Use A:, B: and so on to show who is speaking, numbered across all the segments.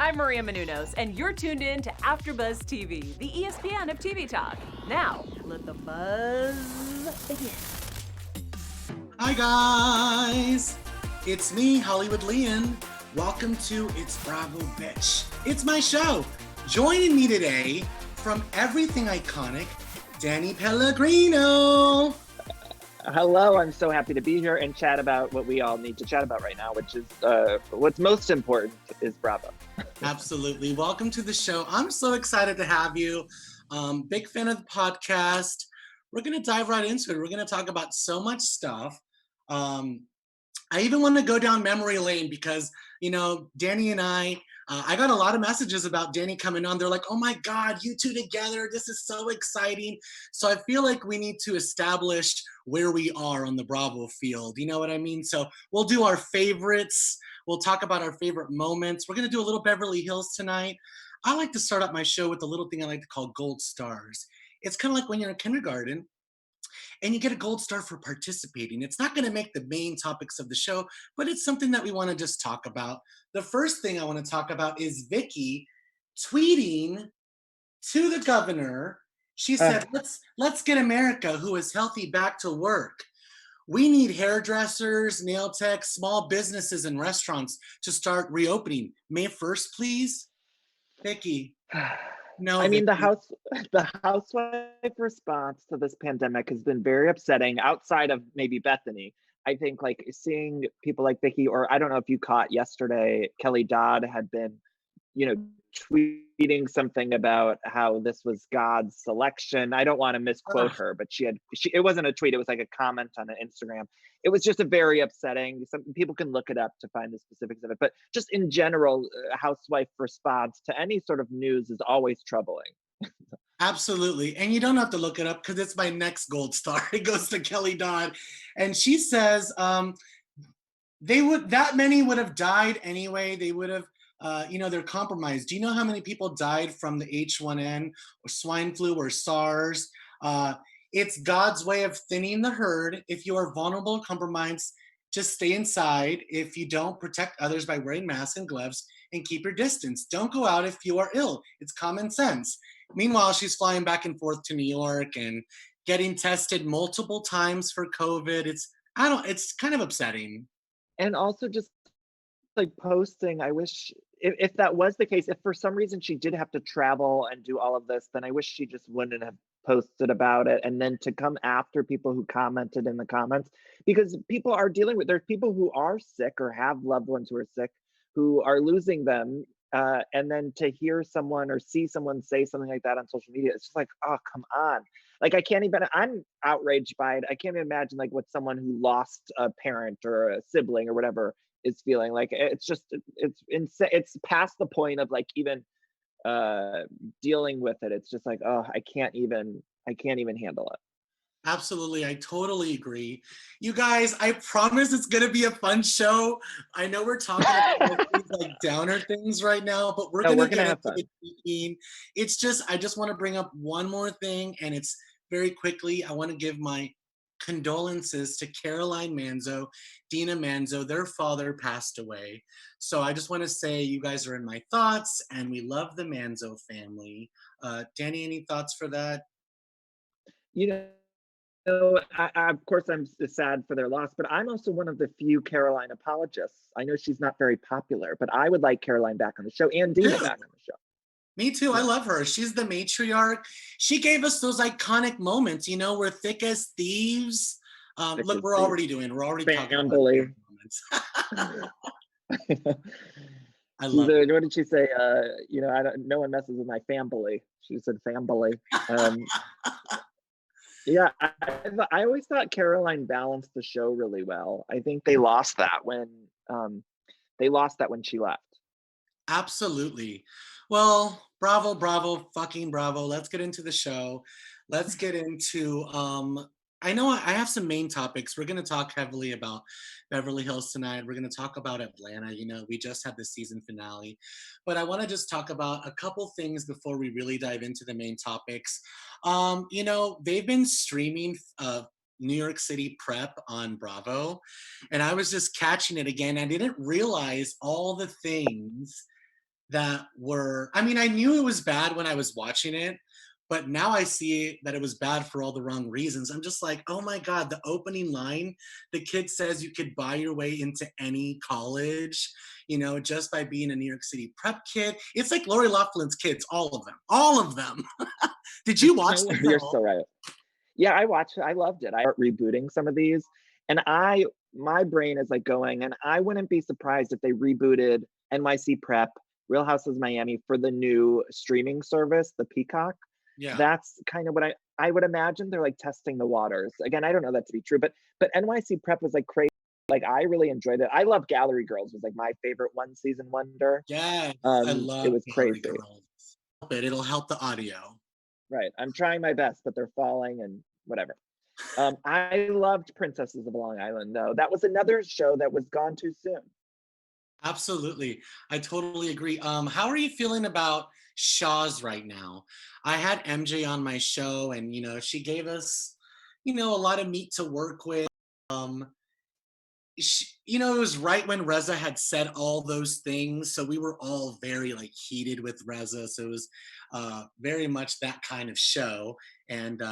A: I'm Maria Menounos, and you're tuned in to AfterBuzz TV, the ESPN of TV talk. Now, let the buzz begin.
B: Hi guys, it's me, HollywoodLian. Welcome to It's Bravo Betch. It's my show. Joining me today from Everything Iconic, Danny Pellegrino.
C: Hello, I'm so happy to be here and chat about what we all need to chat about right now, which is what's most important is Bravo.
B: Absolutely. Welcome to the show. I'm so excited to have you. Big fan of the podcast. We're going to dive right into it. We're going to talk about so much stuff. I even want to go down memory lane because, you know, Danny and I got a lot of messages about Danny coming on. They're like, oh my God, you two together. This is so exciting. So I feel like we need to establish where we are on the Bravo field. You know what I mean? So we'll do our favorites. We'll talk about our favorite moments. We're going to do a little Beverly Hills tonight. I like to start up my show with a little thing I like to call gold stars. It's kind of like when you're in kindergarten and you get a gold star for participating. It's not going to make the main topics of the show, but it's something that we want to just talk about. The first thing I want to talk about is Vicki tweeting to the governor. She said, let's get America, who is healthy, back to work. We need hairdressers, nail techs, small businesses, and restaurants to start reopening. May 1st, please. Vicki. No,
C: I mean,
B: Vicki.
C: the housewife response to this pandemic has been very upsetting outside of maybe Bethany. I think like seeing people like Vicki, or I don't know if you caught yesterday, Kelly Dodd had been, you know, tweeting something about how this was God's selection. I don't want to misquote her, but it wasn't a tweet. It was like a comment on an Instagram. It was just a very upsetting. Some people can look it up to find the specifics of it, but just in general, housewife response to any sort of news is always troubling.
B: Absolutely. And you don't have to look it up because it's my next gold star. It goes to Kelly Dodd. And she says that many would have died anyway. They would have, they're compromised. Do you know how many people died from the H1N or swine flu or SARS? It's God's way of thinning the herd. If you are vulnerable and compromised, just stay inside. If you don't, protect others by wearing masks and gloves and keep your distance. Don't go out if you are ill. It's common sense. Meanwhile, she's flying back and forth to New York and getting tested multiple times for COVID. It's kind of upsetting.
C: And also just like posting, I wish if that was the case, if for some reason she did have to travel and do all of this, then I wish she just wouldn't have posted about it. And then to come after people who commented in the comments, because people are there's people who are sick or have loved ones who are sick, who are losing them. And then to hear someone or see someone say something like that on social media, it's just like, oh, come on. Like, I'm outraged by it. I can't even imagine like what someone who lost a parent or a sibling or whatever is feeling. Like, it's insane. It's past the point of like even dealing with it. It's just like, oh, I can't even handle it.
B: Absolutely. I totally agree. You guys, I promise it's going to be a fun show. I know we're talking about these like downer things right now, but we're going to get into the speaking. It's just, I just want to bring up one more thing, and it's very quickly. I want to give my condolences to Caroline Manzo, Dina Manzo. Their father passed away. So I just want to say you guys are in my thoughts, and we love the Manzo family. Danny, any thoughts for that?
C: You know, of course, I'm sad for their loss, but I'm also one of the few Caroline apologists. I know she's not very popular, but I would like Caroline back on the show and Dina back on the show.
B: Me too. Yeah. I love her. She's the matriarch. She gave us those iconic moments, you know, we're thick as thieves. Look, we're already talking about moments. I love it.
C: What did she say? No one messes with my family. She said family. Yeah, I always thought Caroline balanced the show really well. I think they lost that when she left.
B: Absolutely. Well, bravo, fucking bravo. Let's get into the show. Let's get into I know I have some main topics. We're going to talk heavily about Beverly Hills tonight. We're going to talk about Atlanta. You know, we just had the season finale. But I want to just talk about a couple things before we really dive into the main topics. You know, they've been streaming New York City Prep on Bravo. And I was just catching it again. I didn't realize all the things that were, I mean, I knew it was bad when I was watching it, but now I see that it was bad for all the wrong reasons. I'm just like, oh my God, the opening line, the kid says you could buy your way into any college, you know, just by being a New York City prep kid. It's like Lori Loughlin's kids, all of them, all of them. Did you watch them at
C: You're
B: all?
C: so right. Yeah, I watched it. I loved it. I start rebooting some of these, and my brain is like going, and I wouldn't be surprised if they rebooted NYC Prep, Real Houses of Miami for the new streaming service, the Peacock.
B: Yeah.
C: That's kind of what I would imagine they're like testing the waters. Again, I don't know that to be true, but NYC Prep was like crazy. Like I really enjoyed it. I love Gallery Girls was like my favorite one season wonder.
B: Yes, I
C: It
B: love
C: was
B: Gallery
C: crazy.
B: Girls. It'll help the audio.
C: Right. I'm trying my best, but they're falling and whatever. I loved Princesses of Long Island, though. That was another show that was gone too soon.
B: Absolutely. I totally agree. How are you feeling about Shaw's right now? I had MJ on my show and, you know, she gave us, you know, a lot of meat to work with. Um, you know, it was right when Reza had said all those things. So we were all very like heated with Reza. So it was very much that kind of show. And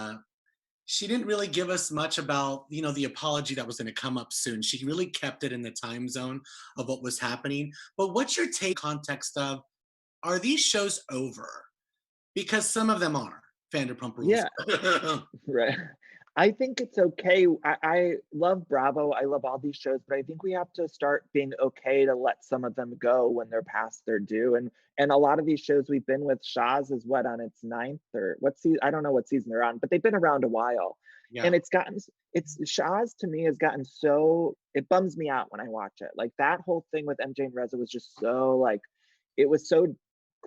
B: she didn't really give us much about, you know, the apology that was going to come up soon. She really kept it in the time zone of what was happening. But what's your take context of, are these shows over? Because some of them are. Vanderpump Rules.
C: Yeah, right. I think it's okay. I love Bravo. I love all these shows, but I think we have to start being okay to let some of them go when they're past their due. And a lot of these shows we've been with, Shaw's is what, on its ninth or what season? I don't know what season they're on, but they've been around a while.
B: Yeah.
C: And it's Shaw's to me has gotten so, it bums me out when I watch it. Like that whole thing with MJ and Reza was just so like, it was so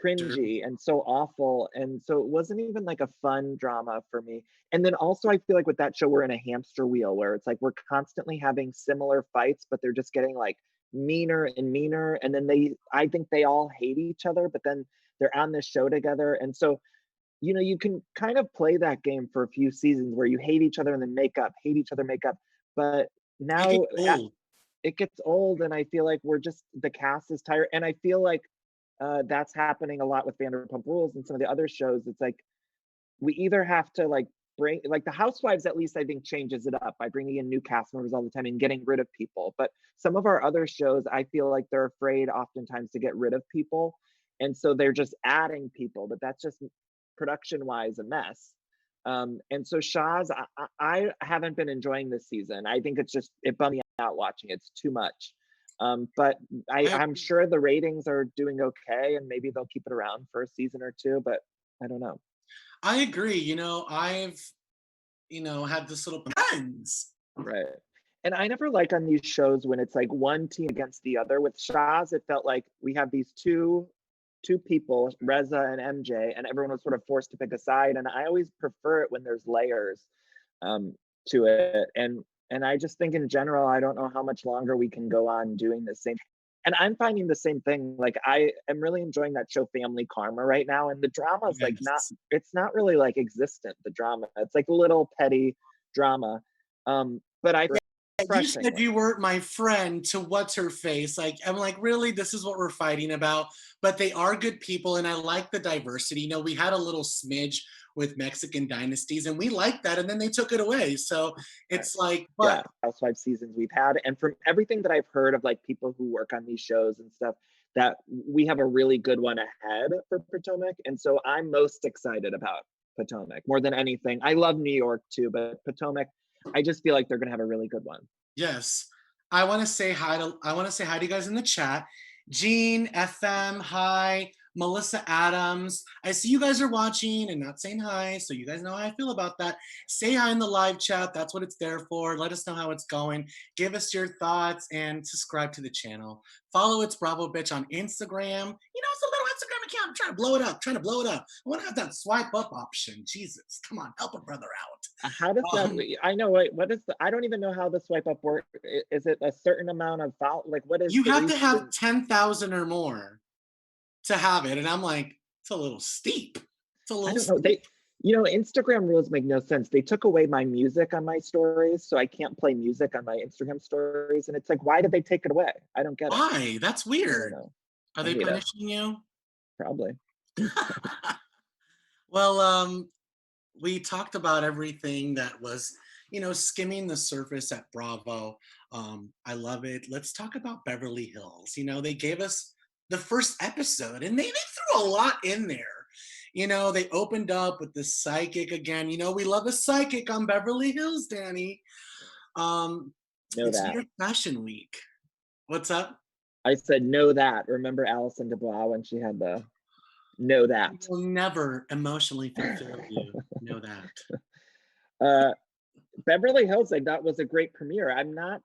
C: cringy and so awful. And so it wasn't even like a fun drama for me. And then also, I feel like with that show, we're in a hamster wheel where it's like we're constantly having similar fights, but they're just getting like meaner and meaner. And then I think they all hate each other, but then they're on this show together. And so, you know, you can kind of play that game for a few seasons where you hate each other and then make up, hate each other, make up. But now it gets old, and I feel like the cast is tired. And I feel like that's happening a lot with Vanderpump Rules and some of the other shows. It's like we either have to like bring like the Housewives, at least I think changes it up by bringing in new cast members all the time and getting rid of people. But some of our other shows, I feel like they're afraid oftentimes to get rid of people, and so they're just adding people. But that's just production wise a mess. And so Shaw's, I haven't been enjoying this season. I think it bummed me out watching. It's too much. But I'm sure the ratings are doing okay, and maybe they'll keep it around for a season or two, but I don't know.
B: I agree. You know, I've, you know, had this little friends.
C: Right. And I never like on these shows when it's like one team against the other. With Shaw's, it felt like we have these two people, Reza and MJ, and everyone was sort of forced to pick a side. And I always prefer it when there's layers to it. And I just think in general, I don't know how much longer we can go on doing the same. And I'm finding the same thing. Like I am really enjoying that show Family Karma right now. And the drama is like it's not really like existent, the drama. It's like a little petty drama. But I think
B: you said you weren't my friend to what's her face. Like, I'm like, really, this is what we're fighting about. But they are good people, and I like the diversity. You know, we had a little smidge with Mexican dynasties, and we liked that, and then they took it away. So it's like, but
C: yeah, Housewives seasons we've had, and from everything that I've heard of like people who work on these shows and stuff, that we have a really good one ahead for Potomac. And so I'm most excited about Potomac more than anything. I love New York too, but Potomac, I just feel like they're gonna have a really good one.
B: Yes. I want to say hi to you guys in the chat. Jean, FM, hi. Melissa Adams. I see you guys are watching and not saying hi, so you guys know how I feel about that. Say hi in the live chat. That's what it's there for. Let us know how it's going. Give us your thoughts and subscribe to the channel. Follow It's Bravo Bitch on Instagram. You know, it's a little Instagram account. I'm trying to blow it up. I want to have that swipe up option. Jesus, come on, help a brother out.
C: How does that? I know. What is I don't even know how the swipe up works. Is it a certain amount of follow? Like, what is?
B: You have to have 10,000 or more to have it, and I'm like, it's a little steep. It's a little.
C: I don't know. Instagram rules make no sense. They took away my music on my stories, so I can't play music on my Instagram stories. And it's like, why did they take it away? I don't get it.
B: Why? That's weird. Are they punishing you?
C: probably.
B: Well, we talked about everything that was, skimming the surface at Bravo. I love it. Let's talk about Beverly Hills. They gave us the first episode and they threw a lot in there. They opened up with the psychic again. We love a psychic on Beverly Hills, Danny.
C: Know
B: It's New
C: that.
B: York Fashion Week. What's up?
C: I said, know that. Remember Alison DeBois when she had the know that?
B: Will never emotionally fulfill you. Know that.
C: Beverly Hills, I thought was a great premiere. I'm not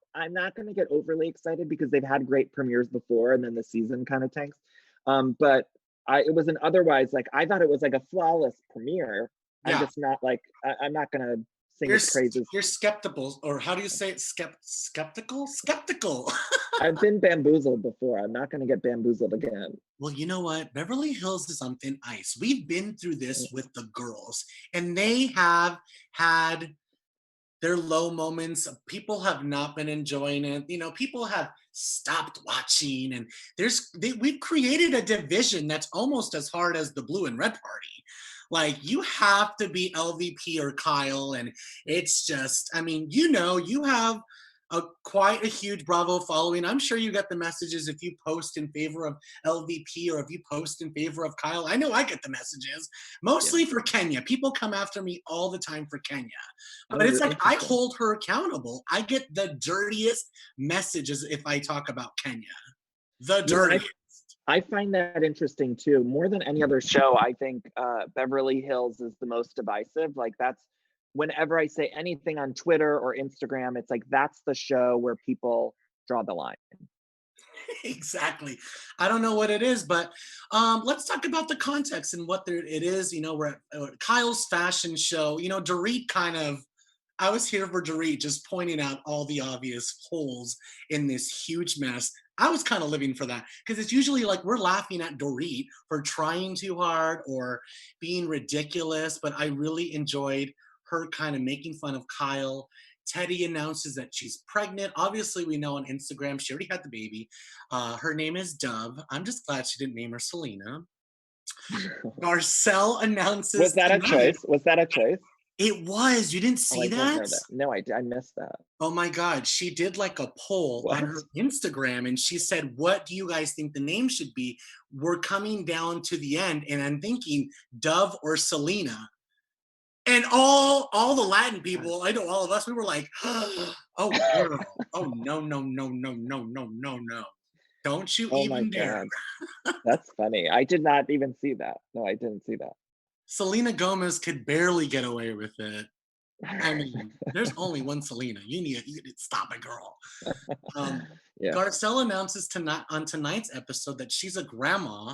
C: going to get overly excited because they've had great premieres before, and then the season kind of tanks. But it was an otherwise I thought it was like a flawless premiere.
B: Yeah.
C: I'm just not I'm not going to sing its praises.
B: You're skeptical, or how do you say it? Skeptical? Skeptical.
C: I've been bamboozled before. I'm not going to get bamboozled again.
B: Well, you know what? Beverly Hills is on thin ice. We've been through this with the girls, and they have had their low moments. People have not been enjoying it. People have stopped watching, and we've created a division that's almost as hard as the blue and red party. You have to be LVP or Kyle, and it's just, you have quite a huge Bravo following. I'm sure you get the messages if you post in favor of LVP or if you post in favor of Kyle. I know I get the messages, mostly for Kenya. People come after me all the time for Kenya. But it's I hold her accountable. I get the dirtiest messages if I talk about Kenya. The dirtiest.
C: I find that interesting too. More than any other show, I think Beverly Hills is the most divisive. That's whenever I say anything on Twitter or Instagram, it's that's the show where people draw the line.
B: Exactly. I don't know what it is, but let's talk about the context and what it is. We're at Kyle's fashion show. Dorit I was here for Dorit just pointing out all the obvious holes in this huge mess. I was kind of living for that because it's usually we're laughing at Dorit for trying too hard or being ridiculous, but I really enjoyed her kind of making fun of Kyle. Teddy announces that she's pregnant. Obviously, we know on Instagram she already had the baby. Her name is Dove. I'm just glad she didn't name her Selena. Garcelle announces.
C: Was that a choice? Was that a choice?
B: It was. You didn't see that?
C: No, I missed that.
B: Oh my God. She did a poll on her Instagram and she said, what do you guys think the name should be? We're coming down to the end and I'm thinking Dove or Selena. And all the Latin people, I know all of us, we were like, oh, girl. Oh, no, no, no, no, no, no, no, no. Don't you even dare.
C: That's funny. I did not even see that. No, I didn't see that.
B: Selena Gomez could barely get away with it. There's only one Selena. You need to stop it, girl. Garcelle announces on tonight's episode that she's a grandma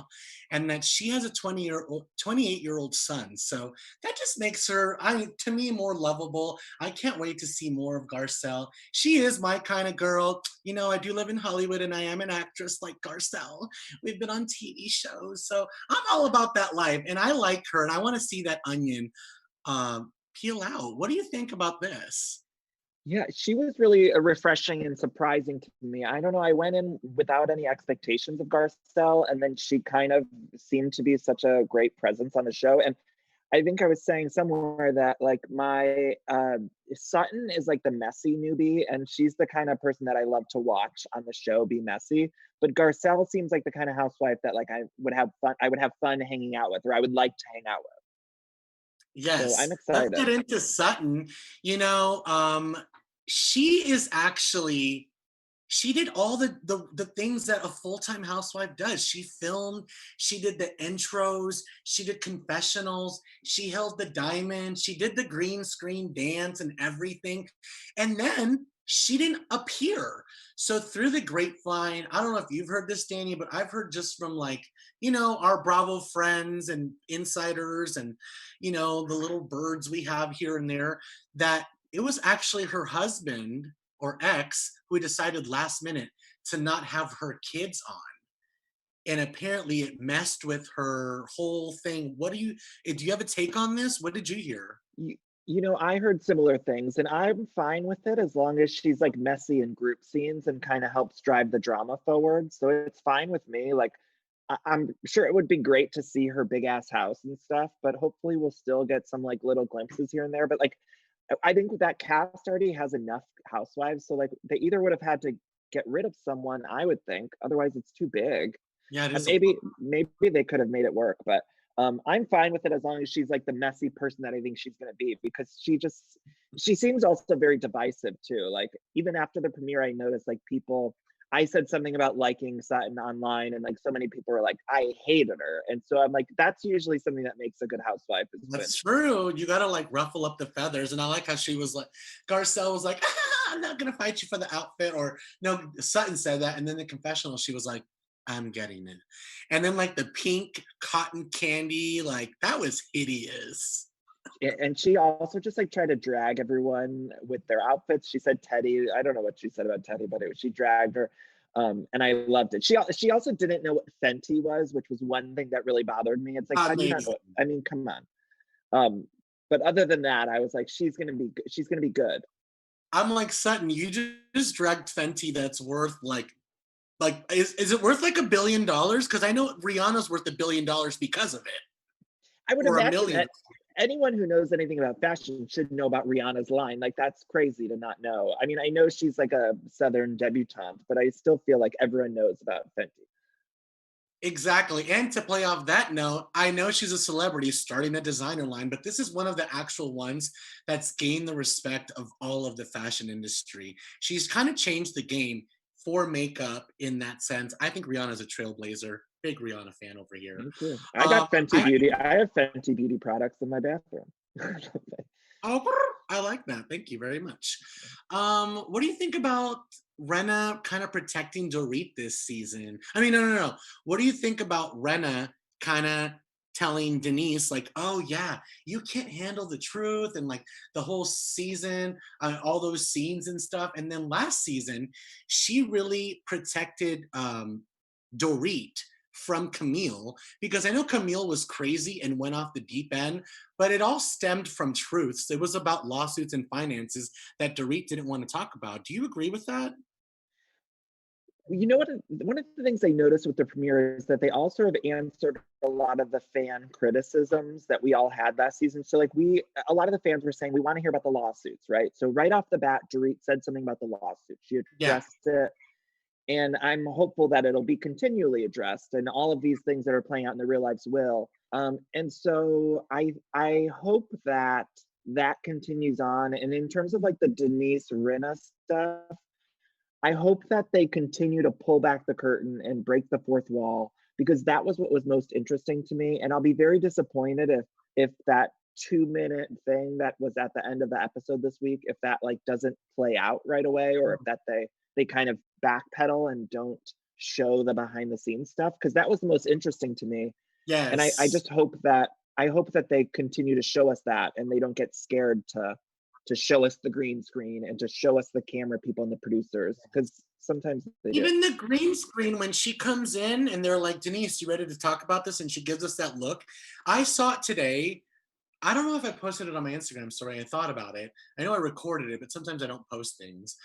B: and that she has a 28-year-old son. So that just makes her, to me, more lovable. I can't wait to see more of Garcelle. She is my kind of girl. I do live in Hollywood and I am an actress like Garcelle. We've been on TV shows. So I'm all about that life and I like her and I want to see that onion peel out. What do you think about this?
C: Yeah, she was really refreshing and surprising to me. I don't know. I went in without any expectations of Garcelle, and then she kind of seemed to be such a great presence on the show. And I think I was saying somewhere that my Sutton is the messy newbie, and she's the kind of person that I love to watch on the show be messy. But Garcelle seems like the kind of housewife that I would have fun. I would have fun hanging out with, or I would like to hang out with.
B: Yes,
C: so I'm excited.
B: Let's get into Sutton. She is actually, she did all the things that a full-time housewife does. She filmed, she did the intros, she did confessionals, she held the diamond, she did the green screen dance and everything. And then she didn't appear. So through the grapevine, I don't know if you've heard this, Danny, but I've heard just from our Bravo friends and insiders and, the little birds we have here and there, that it was actually her husband or ex who decided last minute to not have her kids on. And apparently it messed with her whole thing. Do you have a take on this? What did you hear?
C: I heard similar things and I'm fine with it as long as she's messy in group scenes and kind of helps drive the drama forward. So it's fine with me. I'm sure it would be great to see her big ass house and stuff, but hopefully we'll still get some like little glimpses here and there. But like, I think that cast already has enough housewives, so like they either would have had to get rid of someone, I would think, otherwise it's too big.
B: Yeah, it
C: And
B: is a lot.
C: maybe they could have made it work, but I'm fine with it as long as she's like the messy person that I think she's gonna be, because she seems also very divisive too. Like even after the premiere, I noticed like people. I said something about liking Sutton online, and like so many people were like, I hated her, and so I'm like, that's usually something that makes a good housewife is when.
B: That's true. You gotta like ruffle up the feathers. And I like how she was like, Garcelle was like, I'm not gonna fight you for the outfit. Or no, Sutton said that. And then the confessional, she was like, I'm getting it. And then like the pink cotton candy, like that was hideous.
C: And she also just like tried to drag everyone with their outfits. She said Teddy. I don't know what she said about Teddy, but she dragged her, and I loved it. She also didn't know what Fenty was, which was one thing that really bothered me. It's like, how do you not know?
B: Amazing.
C: I mean, come on. But other than that, I was like, she's gonna be good.
B: I'm like, Sutton, you just dragged Fenty that's worth like is it worth like $1 billion? Because I know Rihanna's worth $1 billion because of it.
C: I would
B: Or a
C: imagine
B: million.
C: that anyone who knows anything about fashion should know about Rihanna's line. Like that's crazy to not know. I mean, I know she's like a Southern debutante, but I still feel like everyone knows about Fenty.
B: Exactly. And to play off that note, I know she's a celebrity starting a designer line, but this is one of the actual ones that's gained the respect of all of the fashion industry. She's kind of changed the game for makeup in that sense. I think Rihanna's a trailblazer. Big Rihanna fan over here.
C: Me too. I got Fenty
B: I
C: Beauty. I have Fenty Beauty products in my bathroom.
B: Oh, I like that. Thank you very much. What do you think about Renna kind of protecting Dorit this season? I mean, no. What do you think about Renna kind of telling Denise, like, oh, yeah, you can't handle the truth and like the whole season, all those scenes and stuff. And then last season, she really protected Dorit from Camille, because I know Camille was crazy and went off the deep end, but it all stemmed from truths. It was about lawsuits and finances that Dorit didn't want to talk about. Do you agree with that?
C: You know what? One of the things I noticed with the premiere is that they all sort of answered a lot of the fan criticisms that we all had last season. So like a lot of the fans were saying, we want to hear about the lawsuits, right? So right off the bat, Dorit said something about the lawsuit. She
B: Yeah.
C: addressed it. And I'm hopeful that it'll be continually addressed, and all of these things that are playing out in the real lives will. And so I hope that that continues on. And in terms of like the Denise Rinna stuff, I hope that they continue to pull back the curtain and break the fourth wall, because that was what was most interesting to me. And I'll be very disappointed if that 2-minute thing that was at the end of the episode this week, if that like doesn't play out right away, or if that they kind of backpedal and don't show the behind the scenes stuff, because that was the most interesting to me.
B: Yes.
C: And I just hope that they continue to show us that, and they don't get scared to show us the green screen and to show us the camera people and the producers, because sometimes they
B: Even
C: do.
B: the green screen, when she comes in and they're like, Denise, you ready to talk about this? And she gives us that look. I saw it today. I don't know if I posted it on my Instagram story. I thought about it. I know I recorded it, but sometimes I don't post things.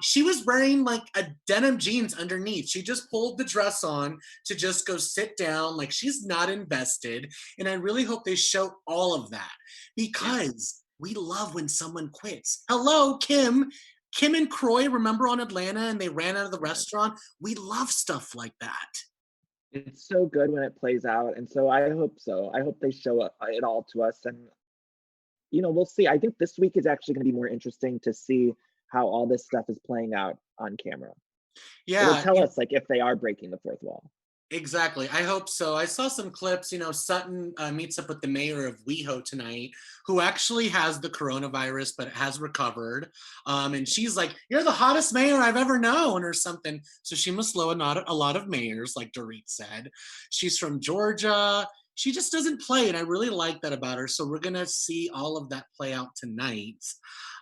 B: She was wearing like a denim jeans underneath. She just pulled the dress on to just go sit down. Like she's not invested. And I really hope they show all of that, because we love when someone quits. Hello, Kim. Kim and Croy, remember on Atlanta, and they ran out of the restaurant? We love stuff like that.
C: It's so good when it plays out, and so I hope so. I hope they show it all to us, and we'll see. I think this week is actually going to be more interesting to see how all this stuff is playing out on camera. It'll
B: Yeah,
C: tell us like if they are breaking the fourth wall.
B: exactly. I hope so. I saw some clips. Sutton meets up with the mayor of WeHo tonight, who actually has the coronavirus, but has recovered. And she's like, "You're the hottest mayor I've ever known," or something. So she must know a lot of mayors, like Dorit said. She's from Georgia. She just doesn't play, and I really like that about her. So we're gonna see all of that play out tonight.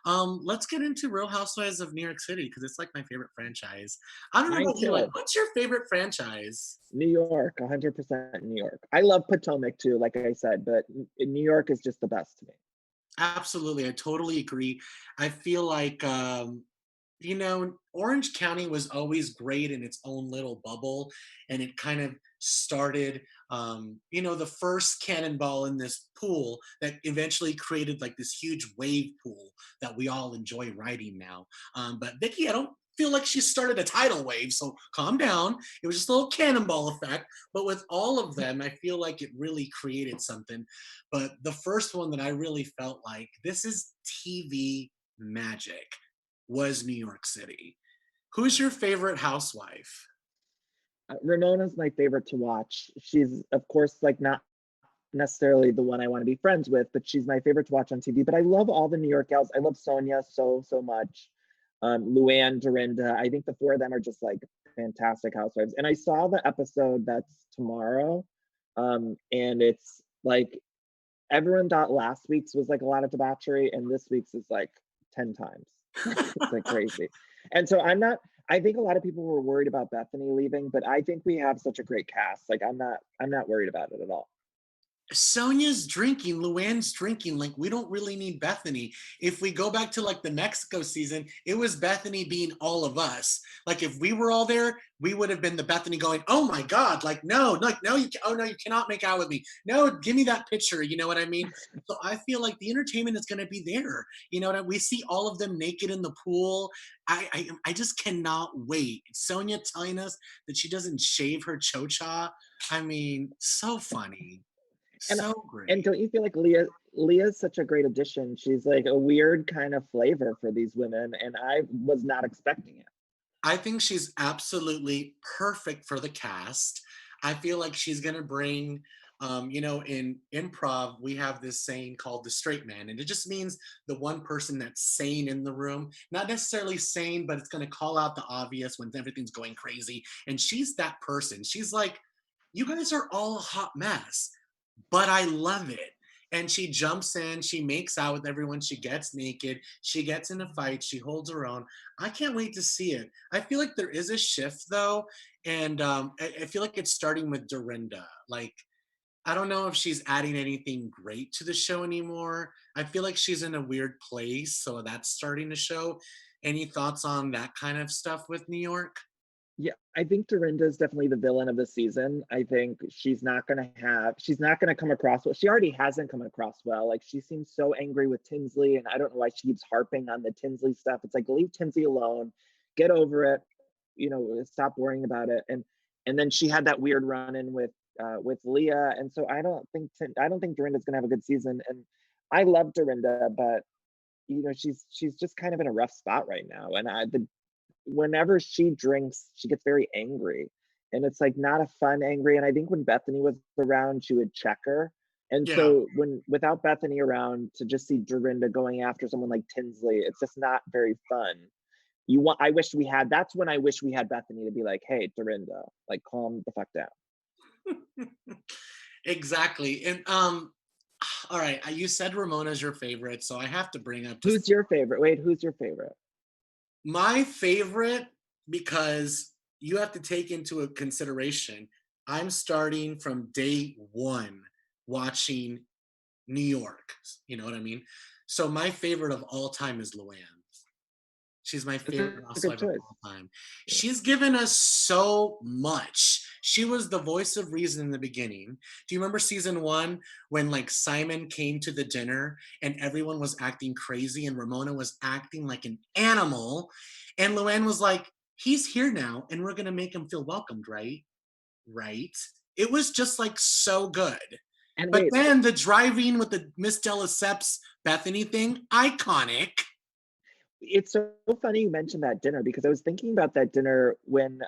B: Let's get into Real Housewives of New York City, because it's like my favorite franchise. I don't know
C: Mine
B: about you. Like,
C: too.
B: what's your favorite franchise?
C: New York, 100% New York. I love Potomac too, like I said, but New York is just the best to me.
B: Absolutely, I totally agree. I feel like You know, Orange County was always great in its own little bubble, and it kind of started, the first cannonball in this pool that eventually created like this huge wave pool that we all enjoy riding now. But Vicky, I don't feel like she started a tidal wave, so calm down. It was just a little cannonball effect. But with all of them, I feel like it really created something. But the first one that I really felt like this is TV magic was New York City. Who's your favorite housewife?
C: Ramona's my favorite to watch. She's, of course, like not necessarily the one I want to be friends with, but she's my favorite to watch on TV. But I love all the New York gals. I love Sonia so much. LuAnn, Dorinda. I think the four of them are just like fantastic housewives. And I saw the episode that's tomorrow, and it's like everyone thought last week's was like a lot of debauchery, and this week's is like 10 times. It's like crazy. And so I think a lot of people were worried about Bethany leaving, but I think we have such a great cast. Like I'm not worried about it at all.
B: Sonia's drinking, Luann's drinking. Like, we don't really need Bethany. If we go back to like the Mexico season, it was Bethany being all of us. Like, if we were all there, we would have been the Bethany going, "Oh my God, like, no, like, no, oh no, you cannot make out with me. No, give me that picture." You know what I mean? So I feel like the entertainment is going to be there. You know what we see all of them naked in the pool. I just cannot wait. Sonia telling us that she doesn't shave her chocha. I mean, so funny.
C: And
B: So
C: and
B: great.
C: don't you feel like Leah's such a great addition? She's like a weird kind of flavor for these women, and I was not expecting it.
B: I think she's absolutely perfect for the cast. I feel like she's going to bring, in improv, we have this saying called the straight man, and it just means the one person that's sane in the room. Not necessarily sane, but it's going to call out the obvious when everything's going crazy. And she's that person. She's like, you guys are all a hot mess, but I love it. And she jumps in, she makes out with everyone, she gets naked, she gets in a fight, she holds her own. I can't wait to see it. I feel like there is a shift though, and I feel like it's starting with Dorinda. Like, I don't know if she's adding anything great to the show anymore. I feel like she's in a weird place, so that's starting to show. Any thoughts on that kind of stuff with New York?
C: Yeah, I think Dorinda is definitely the villain of the season. I think she's not gonna come across well. She already hasn't come across well. Like she seems so angry with Tinsley, and I don't know why she keeps harping on the Tinsley stuff. It's like leave Tinsley alone, get over it, stop worrying about it. And then she had that weird run in with Leah, and so I don't think Dorinda's gonna have a good season. And I love Dorinda, but she's just kind of in a rough spot right now. And whenever she drinks, she gets very angry. And it's like not a fun angry. And I think when Bethany was around, she would check her. And
B: Yeah.
C: so when without Bethany around to just see Dorinda going after someone like Tinsley, it's just not very fun. I wish we had that's when I wish we had Bethany to be like, hey, Dorinda, like calm the fuck down.
B: Exactly. And all right, you said Ramona's your favorite, so I have to bring up just
C: Who's your favorite? Wait, who's your favorite?
B: my favorite, because you have to take into a consideration I'm starting from day one watching New York. You know what I mean? So my favorite of all time is LuAnn. She's my
C: That's
B: favorite
C: a good
B: housewife of
C: choice.
B: all time. She's given us so much. She was the voice of reason in the beginning. Do you remember season one when like Simon came to the dinner and everyone was acting crazy and Ramona was acting like an animal? And LuAnn was like, he's here now and we're going to make him feel welcomed, right? Right. It was just like so good.
C: And
B: But
C: wait,
B: then the driving with the Miss De Lesseps Bethany thing, iconic.
C: it's so funny you mentioned that dinner because I was thinking about that dinner when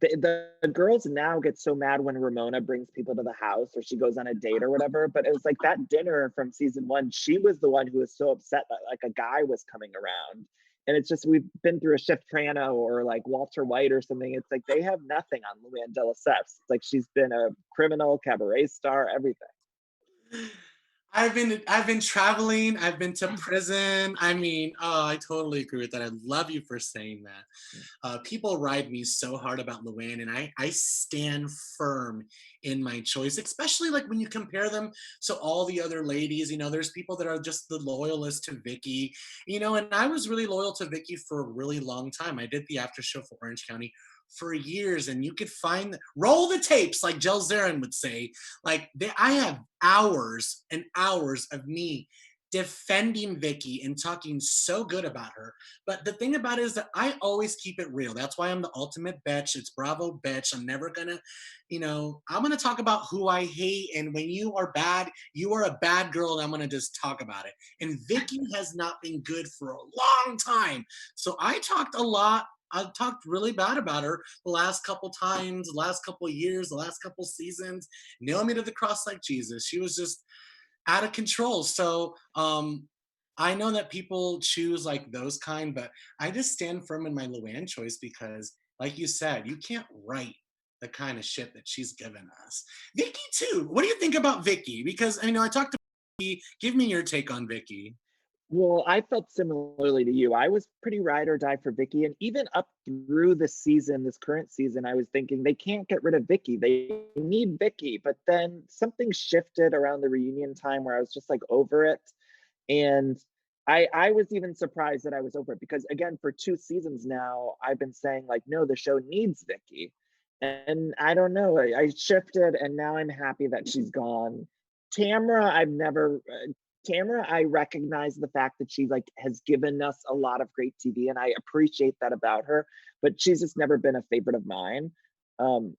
C: the girls now get so mad when Ramona brings people to the house or she goes on a date or whatever. But it was like that dinner from season one, she was the one who was so upset that like a guy was coming around. And it's just we've been through a Shift Prano or like Walter White or something. It's like they have nothing on LuAnn De Lesseps. It's like she's been a criminal, cabaret star, everything.
B: I've been traveling, I've been to prison. I mean, oh, I totally agree with that. I love you for saying that. People ride me so hard about LuAnn, and I stand firm in my choice, especially like when you compare them to all the other ladies. You know, there's people that are just the loyalist to Vicky, you know, and I was really loyal to Vicky for a really long time. I did the after show for Orange County for years, and you could find roll the tapes, like Jel Zarin would say. Like I have hours and hours of me defending Vicky and talking so good about her. But the thing about it is that I always keep it real. That's why I'm the ultimate Betch. It's Bravo Betch. I'm never gonna, you know, I'm gonna talk about who I hate. And when you are bad, you are a bad girl, and I'm gonna just talk about it. And Vicky has not been good for a long time. So I talked a lot. I talked really bad about her the last couple times, the last couple years, the last couple seasons. Nail me to the cross like Jesus. She was just out of control. So I know that people choose like those kind, but I just stand firm in my LuAnn choice because, like you said, you can't write the kind of shit that she's given us. Vicky too. What do you think about Vicky? Because I know I talked to Vicky. Give me your take on Vicky.
C: Well, I felt similarly to you. I was pretty ride or die for Vicky, and even up through the season, this current season, I was thinking they can't get rid of Vicky. They need Vicky, but then something shifted around the reunion time where I was just like over it, and I was even surprised that I was over it because again, for 2 seasons now, I've been saying like, no, the show needs Vicky, and I don't know, I shifted, and now I'm happy that she's gone. Tamra, I've never Tamara, I recognize the fact that she like has given us a lot of great TV, and I appreciate that about her. But she's just never been a favorite of mine. Um,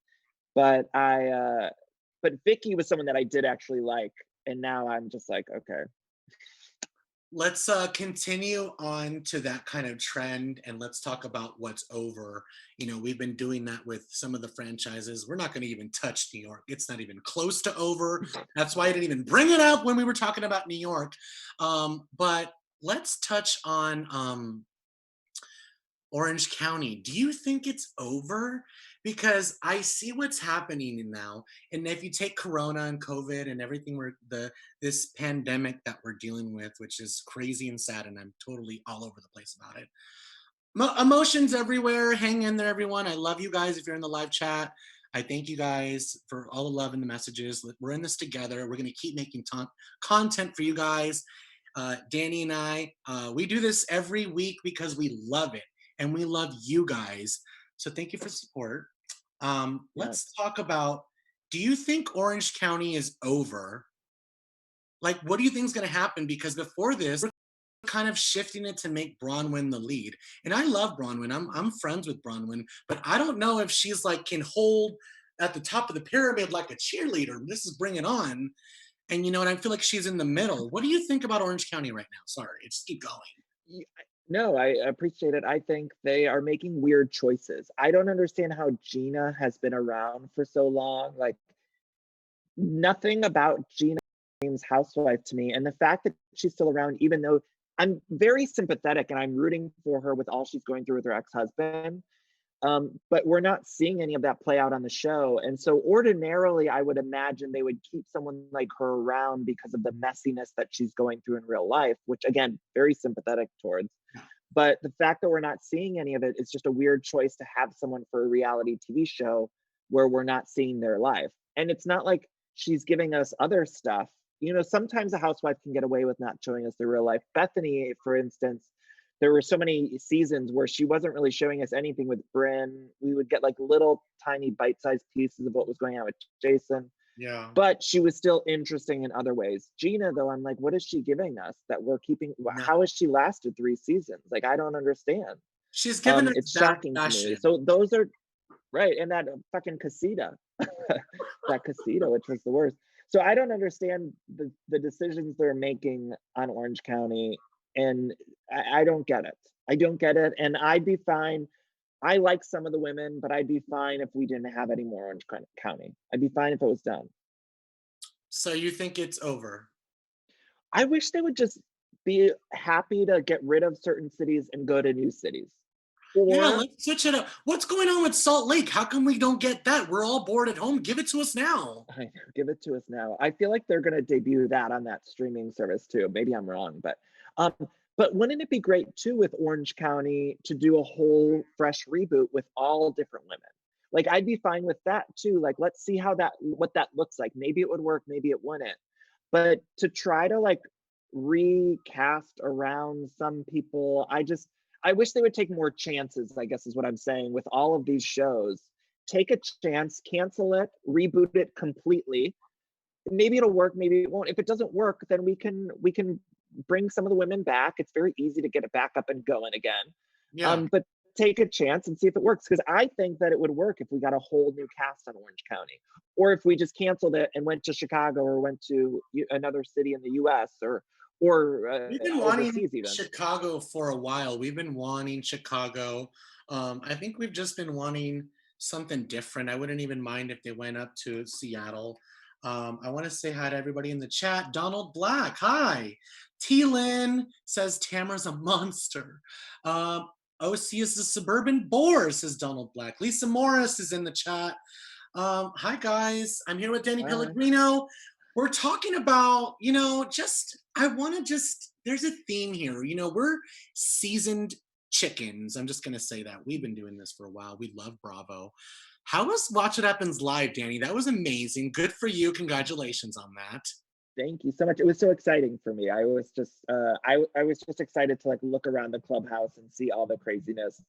C: but but Vicky was someone that I did actually like, and now I'm just like, okay,
B: Let's continue on to that kind of trend, and let's talk about what's over. You know, we've been doing that with some of the franchises. We're not going to even touch New York. It's not even close to over. That's why I didn't even bring it up when we were talking about New York. But let's touch on Orange County. Do you think it's over? Because I see what's happening now. And if you take Corona and COVID and everything this pandemic that we're dealing with, which is crazy and sad, and I'm totally all over the place about it. Emotions everywhere. Hang in there, everyone. I love you guys if you're in the live chat. I thank you guys for all the love and the messages. We're in this together. We're going to keep making content for you guys. Danny and I, we do this every week because we love it and we love you guys. So thank you for support.
C: yeah.
B: Let's talk about, do you think Orange County is over? Like, what do you think is going to happen? Because before this, we're kind of shifting it to make Bronwyn the lead. And I love Bronwyn. I'm friends with Bronwyn, but I don't know if she's like can hold at the top of the pyramid like a cheerleader. This is Bring It On. And you know, and I feel like she's in the middle. What do you think about Orange County right now? Sorry, just keep going.
C: No, I appreciate it. I think they are making weird choices. I don't understand how Gina has been around for so long. Like nothing about Gina screams housewife to me. And the fact that she's still around, even though I'm very sympathetic and I'm rooting for her with all she's going through with her ex-husband, but we're not seeing any of that play out on the show. And so ordinarily, I would imagine they would keep someone like her around because of the messiness that she's going through in real life, which again, very sympathetic towards. But the fact that we're not seeing any of it is just a weird choice to have someone for a reality TV show where we're not seeing their life. And it's not like she's giving us other stuff. You know, sometimes a housewife can get away with not showing us their real life. Bethany, for instance, there were so many seasons where she wasn't really showing us anything with Brynn. We would get like little tiny bite-sized pieces of what was going on with Jason.
B: Yeah.
C: But she was still interesting in other ways. Gina, though, I'm like, what is she giving us that we're keeping?
B: No.
C: How has she lasted 3 seasons? Like, I don't understand.
B: She's given us
C: It's
B: bad
C: shocking to
B: fashion.
C: me. So those are right, and that fucking casita, that casita, which was the worst. So I don't understand the decisions they're making on Orange County, and I don't get it. I don't get it, and I'd be fine. I like some of the women, but I'd be fine if we didn't have any more Orange County. I'd be fine if it was done.
B: So you think it's over?
C: I wish they would just be happy to get rid of certain cities and go to new cities.
B: Yeah,
C: Or
B: let's switch it up. What's going on with Salt Lake? How come we don't get that? We're all bored at home. Give it to us now.
C: I know, give it to us now. I feel like they're gonna debut that on that streaming service too. Maybe I'm wrong, um, but wouldn't it be great too with Orange County to do a whole fresh reboot with all different women? Like I'd be fine with that too. Like let's see how that what that looks like. Maybe it would work, maybe it wouldn't. But to try to like recast around some people, I wish they would take more chances, I guess is what I'm saying with all of these shows. Take a chance, cancel it, reboot it completely. Maybe it'll work, maybe it won't. If it doesn't work, then we can bring some of the women back. It's very easy to get it back up and going again.
B: Yeah.
C: But take a chance and see if it works. Because I think that it would work if we got a whole new cast on Orange County, or if we just canceled it and went to Chicago or went to another city in the U.S. or
B: We've been wanting
C: overseas even.
B: Chicago for a while. We've been wanting Chicago. I think we've just been wanting something different. I wouldn't even mind if they went up to Seattle. I want to say hi to everybody in the chat. Donald Black, hi. T. Lynn says Tamara's a monster. OC is the suburban bore, says Donald Black. Lisa Morris is in the chat. Hi guys, I'm here with Danny Pellegrino. We're talking about, there's a theme here. We're seasoned chickens. I'm just going to say that. We've been doing this for a while. We love Bravo. How was Watch What Happens Live, Danny? That was amazing. Good for you. Congratulations on that.
C: Thank you so much. It was so exciting for me. I was just I was just excited to like look around the clubhouse and see all the craziness.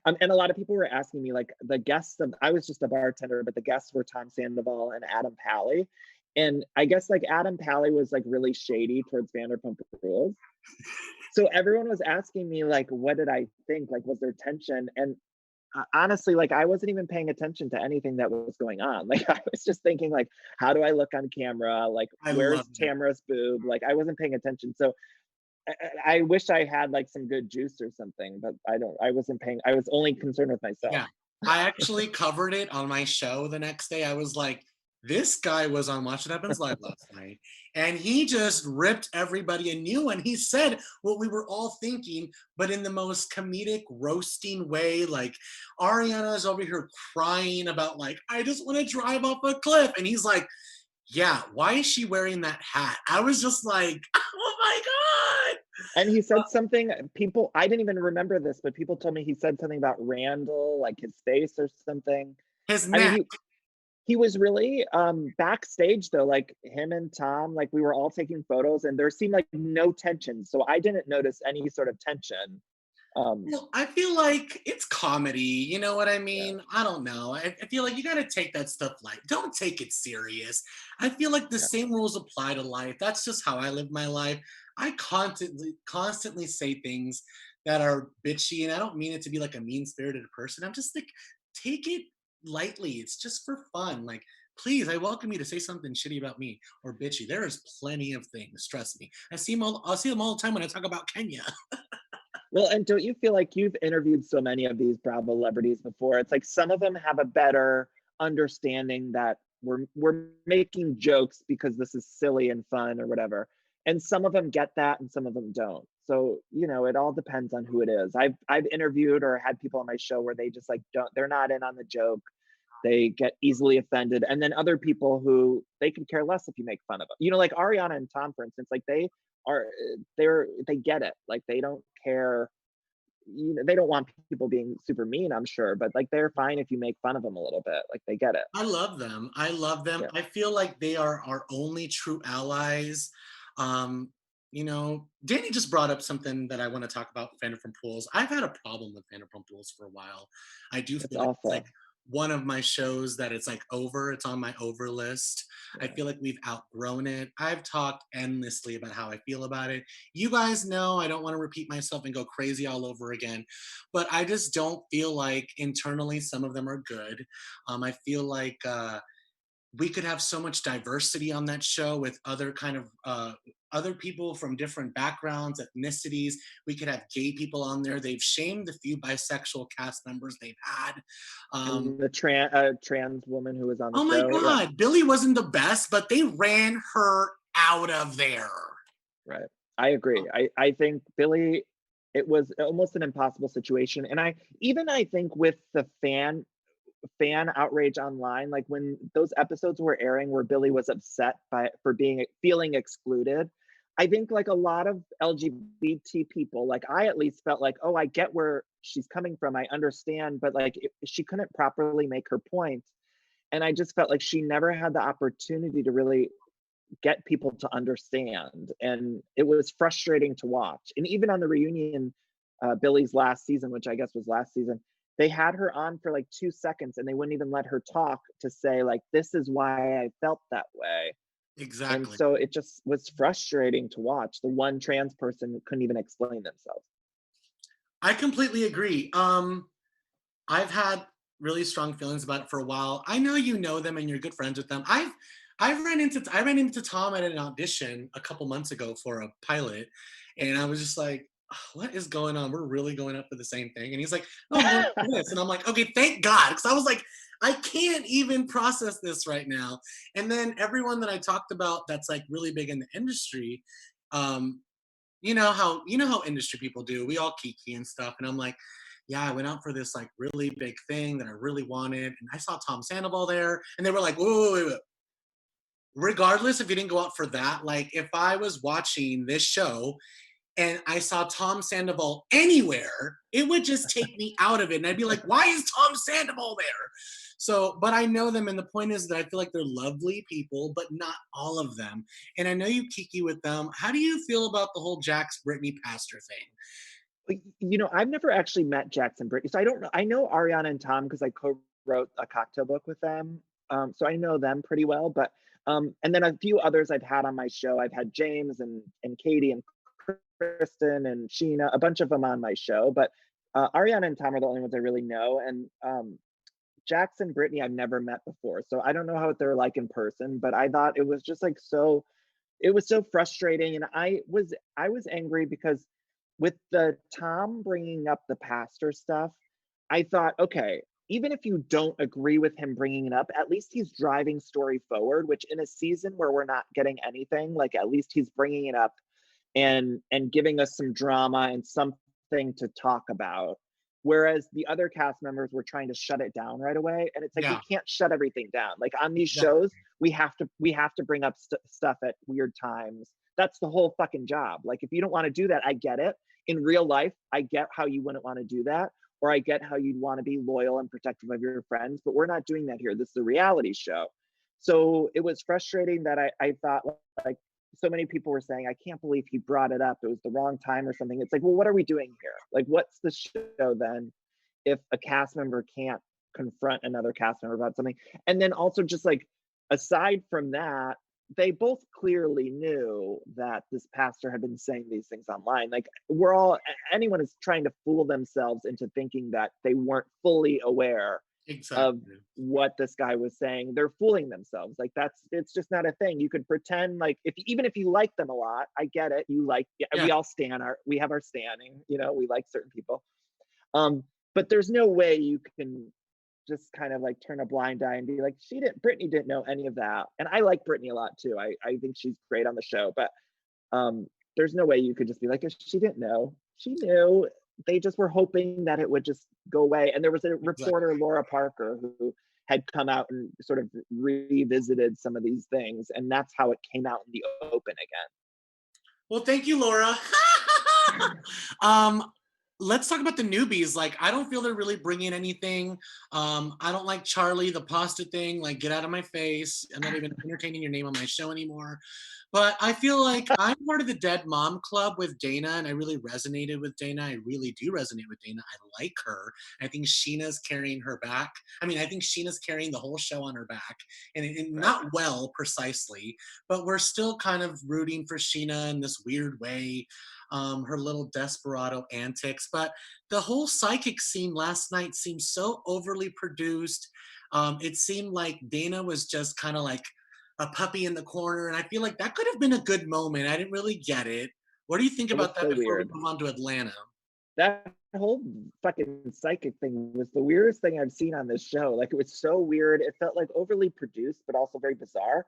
C: And a lot of people were asking me, like the guests of, I was just a bartender, but the guests were Tom Sandoval and Adam Pally. And I guess like Adam Pally was like really shady towards Vanderpump Rules. So everyone was asking me like, what did I think? Like, was there tension? And honestly, like I wasn't even paying attention to anything that was going on. Like I was just thinking like, how do I look on camera? Like, where's Tamara's boob? Like I wasn't paying attention. So I wish I had like some good juice or something, but I wasn't paying. I was only concerned with myself.
B: Yeah, I actually covered it on my show the next day. I was like, this guy was on Watch What Happens Live last night, and he just ripped everybody a new one. He said what we were all thinking, but in the most comedic, roasting way. Like, Ariana's over here crying about, like, I just want to drive off a cliff. And he's like, yeah, why is she wearing that hat? I was just like, oh my God.
C: And he said something, I didn't even remember this, but people told me he said something about Randall, like his face or something.
B: His neck.
C: I mean, he was really backstage though, like him and Tom, like we were all taking photos and there seemed like no tension. So I didn't notice any sort of tension.
B: Well, I feel like it's comedy, you know what I mean? Yeah. I don't know. I feel like you got to take that stuff light. Don't take it serious. I feel like the same rules apply to life. That's just how I live my life. I constantly say things that are bitchy, and I don't mean it to be like a mean-spirited person. I'm just like, take it lightly. It's just for fun. Like, please, I welcome you to say something shitty about me or bitchy. There is plenty of things. Trust me. I'll see them all the time when I talk about Kenya.
C: Well, and don't you feel like you've interviewed so many of these Bravo celebrities before? It's like some of them have a better understanding that we're making jokes because this is silly and fun or whatever. And some of them get that and some of them don't. So, it all depends on who it is. I've interviewed or had people on my show where they just like they're not in on the joke. They get easily offended. And then other people who they could care less if you make fun of them. Like Ariana and Tom, for instance, like they get it. Like they don't care. They don't want people being super mean, I'm sure, but like they're fine if you make fun of them a little bit. Like they get it.
B: I love them. Yeah. I feel like they are our only true allies. Danny just brought up something that I want to talk about, Vanderpump Rules. I've had a problem with Vanderpump Rules for a while. I do feel like it's like one of my shows that it's like over. It's on my over list. Yeah. I feel like we've outgrown it. I've talked endlessly about how I feel about it. You guys know I don't want to repeat myself and go crazy all over again, but I just don't feel like internally some of them are good. I feel like we could have so much diversity on that show with other kind of other people from different backgrounds, ethnicities. We could have gay people on there. They've shamed the few bisexual cast members they've had.
C: And the trans woman who was on the show.
B: Oh my God, yeah. Billy wasn't the best, but they ran her out of there.
C: Right. I agree. I think Billy it was almost an impossible situation. And I think with the fan outrage online, like when those episodes were airing where Billy was upset for feeling excluded, I think like a lot of LGBT people, like I at least felt like, oh, I get where she's coming from, I understand, but like she couldn't properly make her point. And I just felt like she never had the opportunity to really get people to understand, and it was frustrating to watch. And even on the reunion, Billy's last season, which I guess was last season, they had her on for like 2 seconds and they wouldn't even let her talk to say like, this is why I felt that way. And
B: Exactly.
C: so it just was frustrating to watch. The one trans person couldn't even explain themselves.
B: I completely agree. I've had really strong feelings about it for a while. I know you know them and you're good friends with them. I ran into Tom at an audition a couple months ago for a pilot, and I was just like, "Oh, what is going on? We're really going up for the same thing." And he's like, "No, I'm going for this." And I'm like, "Okay, thank God," because I was like, I can't even process this right now. And then everyone that I talked about that's like really big in the industry, um, you know how industry people do. We all kiki and stuff, and I'm like, yeah, I went out for this like really big thing that I really wanted, and I saw Tom Sandoval there, and they were like, whoa, wait, wait. Regardless if you didn't go out for that, like if I was watching this show and I saw Tom Sandoval anywhere, it would just take me out of it. And I'd be like, why is Tom Sandoval there? So, but I know them. And the point is that I feel like they're lovely people, but not all of them. And I know you kiki with them. How do you feel about the whole Jax Brittany pastor thing?
C: I've never actually met Jackson Brittany, so I don't know. I know Ariana and Tom because I co-wrote a cocktail book with them, so I know them pretty well. But and then a few others I've had on my show. I've had James and Katie and Kristen and Sheena, a bunch of them on my show. But Ariana and Tom are the only ones I really know. And Jackson Brittany I've never met before, so I don't know how they're like in person. But I thought it was just like so. It was so frustrating, and I was angry because with the Tom bringing up the pastor stuff, I thought, okay, even if you don't agree with him bringing it up, at least he's driving story forward, which in a season where we're not getting anything, like at least he's bringing it up and giving us some drama and something to talk about. Whereas the other cast members were trying to shut it down right away, and it's like we
B: Yeah,
C: can't shut everything down. Like on these
B: exactly.
C: shows, we have to bring up stuff at weird times. That's the whole fucking job. Like if you don't want to do that, I get it. In real life, I get how you wouldn't want to do that, or I get how you'd want to be loyal and protective of your friends, but we're not doing that here. This is a reality show. So it was frustrating that I thought like so many people were saying, I can't believe he brought it up. It was the wrong time or something. It's like, well, what are we doing here? Like, what's the show then if a cast member can't confront another cast member about something? And then also, just like, aside from that, they both clearly knew that this pastor had been saying these things online. Like, anyone is trying to fool themselves into thinking that they weren't fully aware of
B: Exactly.
C: what this guy was saying. They're fooling themselves. Like it's just not a thing. You could pretend like even if you like them a lot, I get it. You like, yeah,
B: Yeah.
C: we have our standing, we like certain people. Um, but there's no way you can just kind of like turn a blind eye and be like, Brittany didn't know any of that. And I like Brittany a lot too. I think she's great on the show, but there's no way you could just be like, she didn't know. She knew. They just were hoping that it would just go away. And there was a
B: Exactly.
C: reporter, Laura Parker, who had come out and sort of revisited some of these things, and that's how it came out in the open again.
B: Well, thank you, Laura. um, let's talk about the newbies. Like, I don't feel they're really bringing anything. I don't like Charlie, the pasta thing. Like, get out of my face. I'm not even entertaining your name on my show anymore. But I feel like I'm part of the Dead Mom Club with Dana, and I really resonated with Dana. I really do resonate with Dana. I like her. I think Sheena's carrying her back. I mean, I think Sheena's carrying the whole show on her back, and
C: Right.
B: not well, precisely, but we're still kind of rooting for Sheena in this weird way, her little desperado antics. But the whole psychic scene last night seemed so overly produced. It seemed like Dana was just kind of like a puppy in the corner, and I feel like that could have been a good moment. I didn't really get it. What do you think
C: It was
B: about that
C: so
B: before we
C: weird.
B: move on to Atlanta?
C: That whole fucking psychic thing was the weirdest thing I've seen on this show. Like it was so weird. It felt like overly produced, but also very bizarre.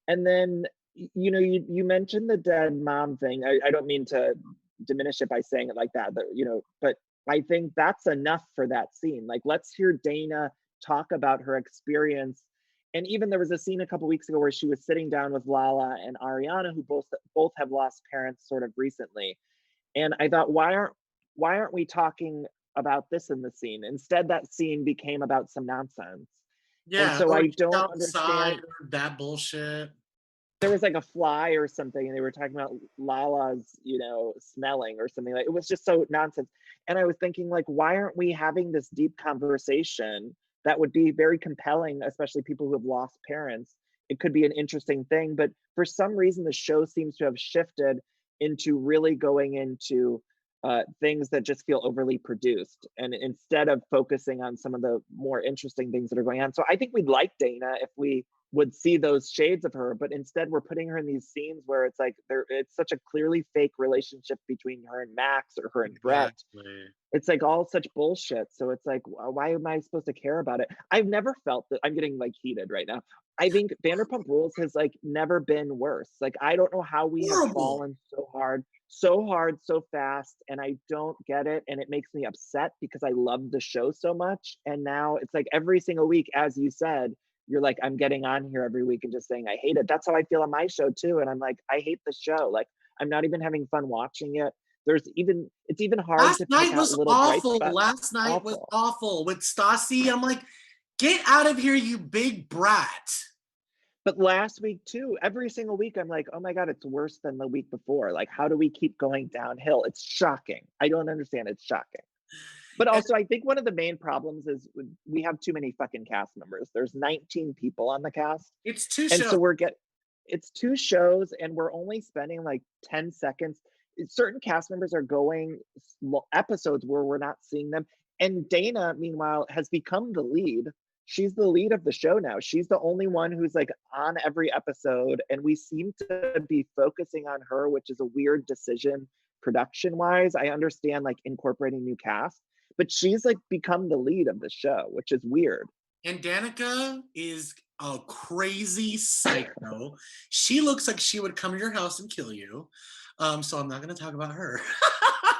C: And then you mentioned the dead mom thing. I don't mean to diminish it by saying it like that, but I think that's enough for that scene. Like, let's hear Dana talk about her experience. And even there was a scene a couple weeks ago where she was sitting down with Lala and Ariana, who both have lost parents sort of recently. And I thought, why aren't we talking about this in the scene? Instead, that scene became about some nonsense. And
B: Yeah,
C: so
B: or
C: I don't
B: outside
C: understand.
B: or that bullshit.
C: There was like a fly or something, and they were talking about Lala's, smelling or something. Like, it was just so nonsense. And I was thinking, like, why aren't we having this deep conversation that would be very compelling, especially people who have lost parents? It could be an interesting thing, but for some reason, the show seems to have shifted into really going into things that just feel overly produced, and instead of focusing on some of the more interesting things that are going on. So I think we'd like Dana if we would see those shades of her, but instead we're putting her in these scenes where it's like it's such a clearly fake relationship between her and Max, or her and Brett.
B: Exactly.
C: It's like all such bullshit. So it's like, why am I supposed to care about it? I've never felt that. I'm getting like heated right now. I think Vanderpump Rules has like never been worse. Like, I don't know how we have
B: Horrible.
C: fallen so hard, so fast, and I don't get it. And it makes me upset because I love the show so much. And now it's like every single week, as you said, you're like, I'm getting on here every week and just saying I hate it. That's how I feel on my show too. And I'm like, I hate the show. Like, I'm not even having fun watching it. It's even hard to
B: Last
C: pick
B: night
C: out
B: was
C: little bright
B: awful.
C: spots.
B: Last night was
C: Awful.
B: awful with Stassi. I'm like, get out of here, you big brat.
C: But last week too, every single week, I'm like, oh my God, it's worse than the week before. Like, how do we keep going downhill? It's shocking. I don't understand. It's shocking. But
B: And
C: also, I think one of the main problems is we have too many fucking cast members. There's 19 people on the cast.
B: it's two
C: And
B: shows.
C: so it's 2 shows, and we're only spending like 10 seconds. Certain cast members are going episodes where we're not seeing them. And Dana, meanwhile, has become the lead. She's the lead of the show now. She's the only one who's like on every episode. And we seem to be focusing on her, which is a weird decision production wise. I understand like incorporating new cast, but she's like become the lead of the show, which is weird.
B: And Danica is a crazy psycho. She looks like she would come to your house and kill you. So I'm not going to talk about her.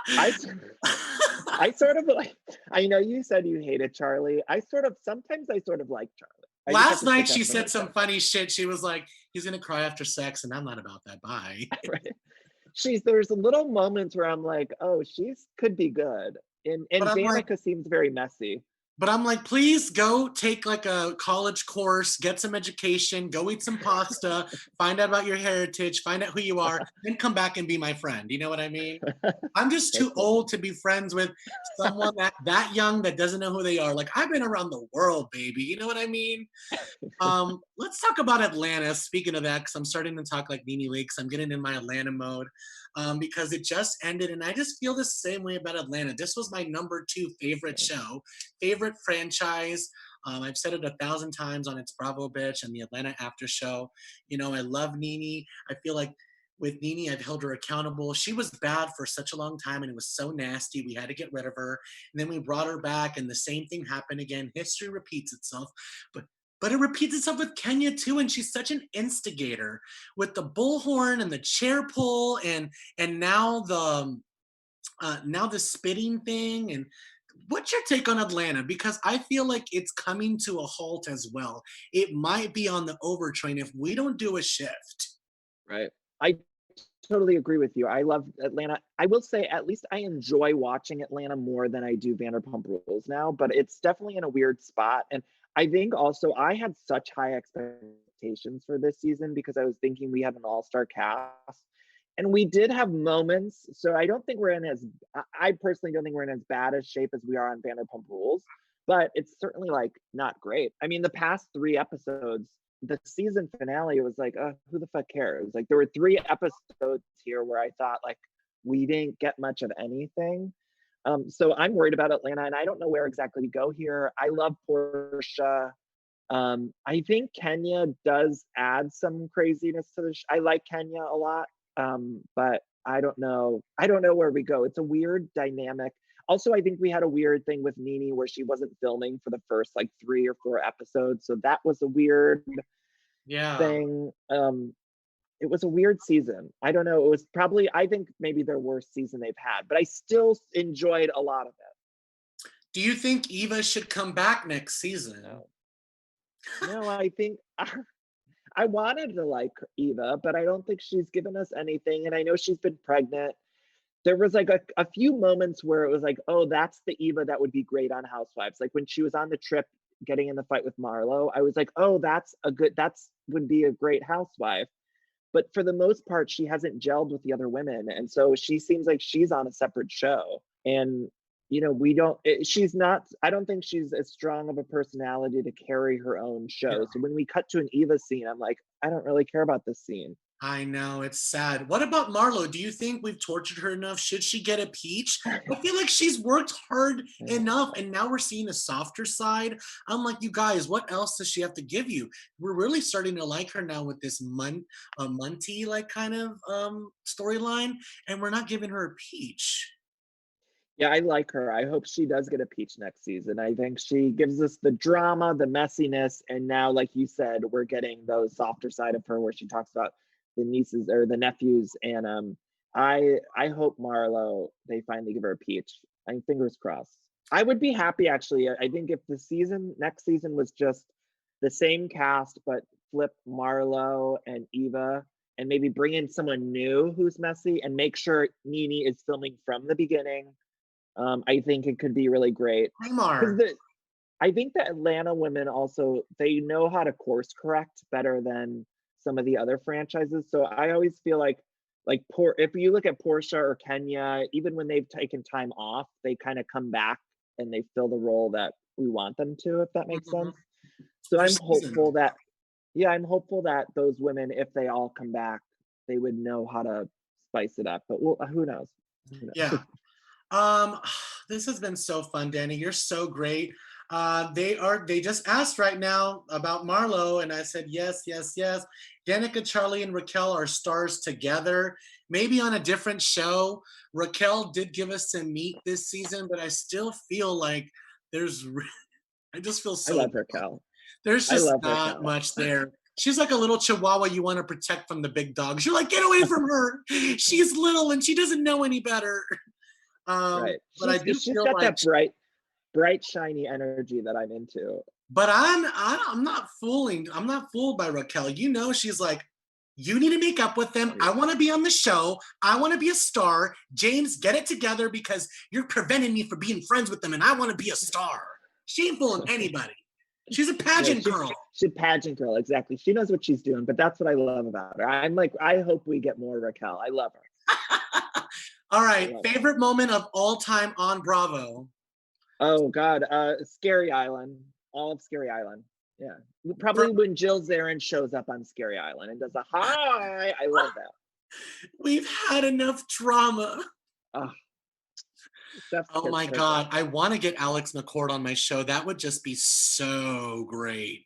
C: I sort of like, I know you said you hated Charlie. Sometimes I sort of like Charlie.
B: Last night she said some funny shit. She was like, he's going to cry after sex, and I'm not about that. Bye.
C: Right. There's little moments where I'm like, oh, could be good. And Danica seems very messy.
B: But I'm like, please go take like a college course, get some education, go eat some pasta, find out about your heritage, find out who you are, then come back and be my friend. You know what I mean? I'm just too old to be friends with someone that young that doesn't know who they are. Like, I've been around the world, baby. You know what I mean? Let's talk about Atlanta. Speaking of that, because I'm starting to talk like Nene Leakes. I'm getting in my Atlanta mode because it just ended, and I just feel the same way about Atlanta. This was my #2 favorite show, favorite franchise. I've said it 1,000 times on its Bravo Betch and the Atlanta After Show. You know, I love Nene. I feel like with Nene, I've held her accountable. She was bad for such a long time, and it was so nasty. We had to get rid of her. And then we brought her back, and the same thing happened again. History repeats itself. But it repeats itself with Kenya too, and she's such an instigator with the bullhorn and the chair pull, and now the spitting thing. And what's your take on Atlanta? Because I feel like it's coming to a halt as well. It might be on the overtrain if we don't do a shift.
C: Right. I totally agree with you. I love Atlanta. I will say, at least I enjoy watching Atlanta more than I do Vanderpump Rules now, but it's definitely in a weird spot. And I think also I had such high expectations for this season because I was thinking we had an all-star cast. And we did have moments. So I personally don't think we're in as bad a shape as we are on Vanderpump Rules, but it's certainly like not great. I mean, the past 3 episodes, the season finale, it was like, who the fuck cares? Like, there were 3 episodes here where I thought like we didn't get much of anything. So I'm worried about Atlanta, and I don't know where exactly to go here. I love Portia. I think Kenya does add some craziness to the I like Kenya a lot, but I don't know where we go. It's a weird dynamic. Also, I think we had a weird thing with Nene where she wasn't filming for the first like 3 or 4 episodes, so that was a weird thing. it was a weird season. I don't know. It was probably, I think maybe their worst season they've had, but I still enjoyed a lot of it.
B: Do you think Eva should come back next season?
C: No, I think I wanted to like Eva, but I don't think she's given us anything. And I know she's been pregnant. There was like a few moments where it was like, oh, that's the Eva that would be great on Housewives. Like when she was on the trip getting in the fight with Marlo, I was like, oh, that's would be a great housewife. But for the most part, she hasn't gelled with the other women. And so she seems like she's on a separate show. And, you know, she's not, I don't think she's as strong of a personality to carry her own show.
B: Yeah.
C: So when we cut to an Eva scene, I'm like, I don't really care about this scene.
B: I know, it's sad. What about Marlo? Do you think we've tortured her enough? Should she get a peach? I feel like she's worked hard enough, and now we're seeing a softer side. I'm like, you guys, what else does she have to give you? We're really starting to like her now with this Munty like kind of storyline, and we're not giving her a peach.
C: Yeah, I like her. I hope she does get a peach next season. I think she gives us the drama, the messiness, and now, like you said, we're getting those softer side of her where she talks about the nieces or the nephews. And I hope Marlo, they finally give her a peach. I'm fingers crossed. I would be happy actually. I think if the next season was just the same cast but flip Marlo and Eva and maybe bring in someone new who's messy and make sure Nene is filming from the beginning. I think it could be really great. I think the Atlanta women also, they know how to course correct better than some of the other franchises. So I always feel like if you look at Portia or Kenya, even when they've taken time off, they kind of come back and they fill the role that we want them to, if that makes sense. So I'm hopeful that those women, if they all come back, they would know how to spice it up. But who knows?
B: Yeah. This has been so fun, Danny. You're so great. They just asked right now about Marlo, and I said yes, yes, yes. Danica, Charlie, and Raquel are stars together. Maybe on a different show. Raquel did give us some meat this season, but I still feel like I just feel so.
C: I love Raquel.
B: There's just not much there. She's like a little chihuahua you want to protect from the big dogs. You're like, get away from her. She's little and she doesn't know any better.
C: Right.
B: But I do feel
C: got
B: like
C: that bright, shiny energy that I'm into.
B: But I'm not fooled by Raquel. You know, she's like, you need to make up with them. I want to be on the show. I want to be a star. James, get it together because you're preventing me from being friends with them, and I want to be a star. She ain't fooling anybody. She's a pageant girl.
C: She's a pageant girl, exactly. She knows what she's doing, but that's what I love about her. I'm like, I hope we get more Raquel. I love her.
B: All right, favorite moment of all time on Bravo.
C: Oh God, Scary Island. All of Scary Island. Yeah, probably when Jill's there and shows up on Scary Island and does a hi. I love that.
B: We've had enough drama. Oh my God, I want to get Alex McCord on my show. That would just be so great.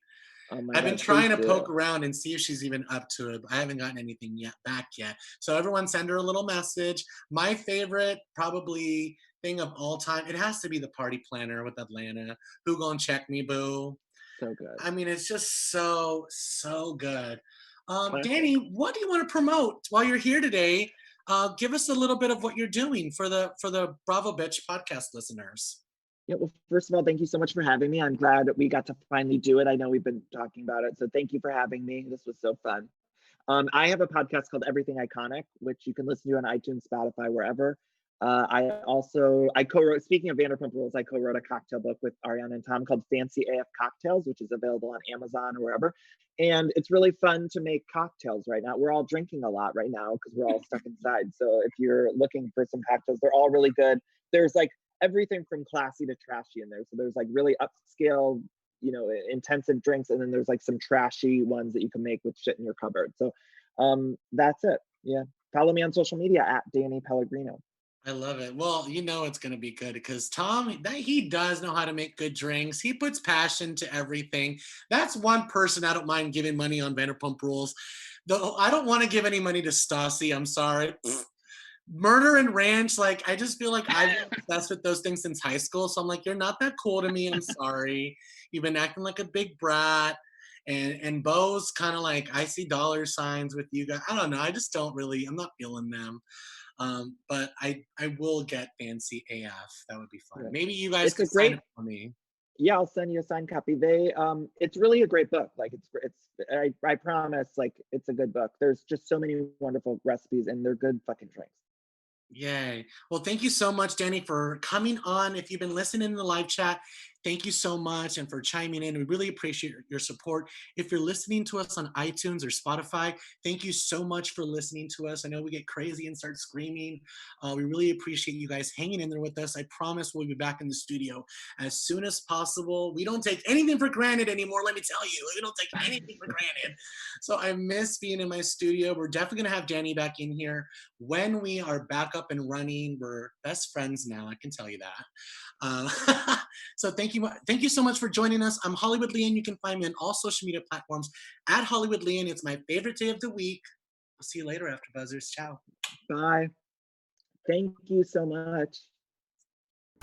B: I've been trying to poke around and see if she's even up to it. But I haven't gotten anything back yet. So everyone send her a little message. My favorite probably thing of all time, it has to be the party planner with Atlanta. Who gonna check me, boo?
C: So good.
B: I mean, it's just so good. Danny, what do you want to promote while you're here today? Give us a little bit of what you're doing for the Bravo Betch podcast listeners.
C: Yeah, well, first of all, thank you so much for having me. I'm glad that we got to finally do it. I know we've been talking about it, so thank you for having me. This was so fun. I have a podcast called Everything Iconic, which you can listen to on iTunes, Spotify, wherever. I co-wrote, speaking of Vanderpump Rules, I co-wrote a cocktail book with Ariana and Tom called Fancy AF Cocktails, which is available on Amazon or wherever. And it's really fun to make cocktails right now. We're all drinking a lot right now because we're all stuck inside. So if you're looking for some cocktails, they're all really good. There's like everything from classy to trashy in there. So there's like really upscale, intensive drinks. And then there's like some trashy ones that you can make with shit in your cupboard. So that's it. Yeah. Follow me on social media at Danny Pellegrino.
B: I love it. Well, it's going to be good because Tom, he does know how to make good drinks. He puts passion to everything. That's one person I don't mind giving money on Vanderpump Rules. Though I don't want to give any money to Stassi. I'm sorry. Murder and Ranch, like, I just feel like I've been obsessed with those things since high school. So I'm like, you're not that cool to me. I'm sorry. You've been acting like a big brat. And Beau's kind of like, I see dollar signs with you guys. I don't know. I just don't really. I'm not feeling them. But I will get Fancy AF. That would be fun.
C: Yeah.
B: Maybe you guys
C: It's a
B: could sign
C: great,
B: up for me.
C: yeah, I'll send you a signed copy. It's really a great book. Like I promise, like it's a good book. There's just so many wonderful recipes and they're good fucking drinks.
B: Yay. Well, thank you so much, Danny, for coming on. If you've been listening in the live chat, thank you so much and for chiming in. We really appreciate your support. If you're listening to us on iTunes or Spotify, thank you so much for listening to us. I know we get crazy and start screaming. We really appreciate you guys hanging in there with us. I promise we'll be back in the studio as soon as possible. We don't take anything for granted anymore, let me tell you. We don't take anything for granted. So I miss being in my studio. We're definitely going to have Danny back in here when we are back up and running. We're best friends now, I can tell you that. So thank you so much for joining us. I'm HollywoodLian. You can find me on all social media platforms at HollywoodLian. It's my favorite day of the week. I'll see you later, After Buzzers. Ciao.
C: Bye. Thank you so much.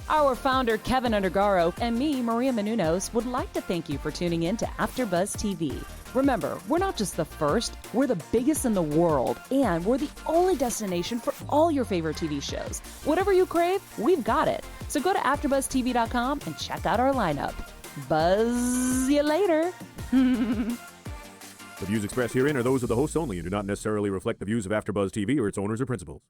A: Our founder, Keven Undergaro, and me, Maria Menounos, would like to thank you for tuning in to AfterBuzz TV. Remember, we're not just the first, we're the biggest in the world, and we're the only destination for all your favorite TV shows. Whatever you crave, we've got it. So go to AfterBuzzTV.com and check out our lineup. Buzz you later.
D: The views expressed herein are those of the hosts only and do not necessarily reflect the views of AfterBuzz TV or its owners or principals.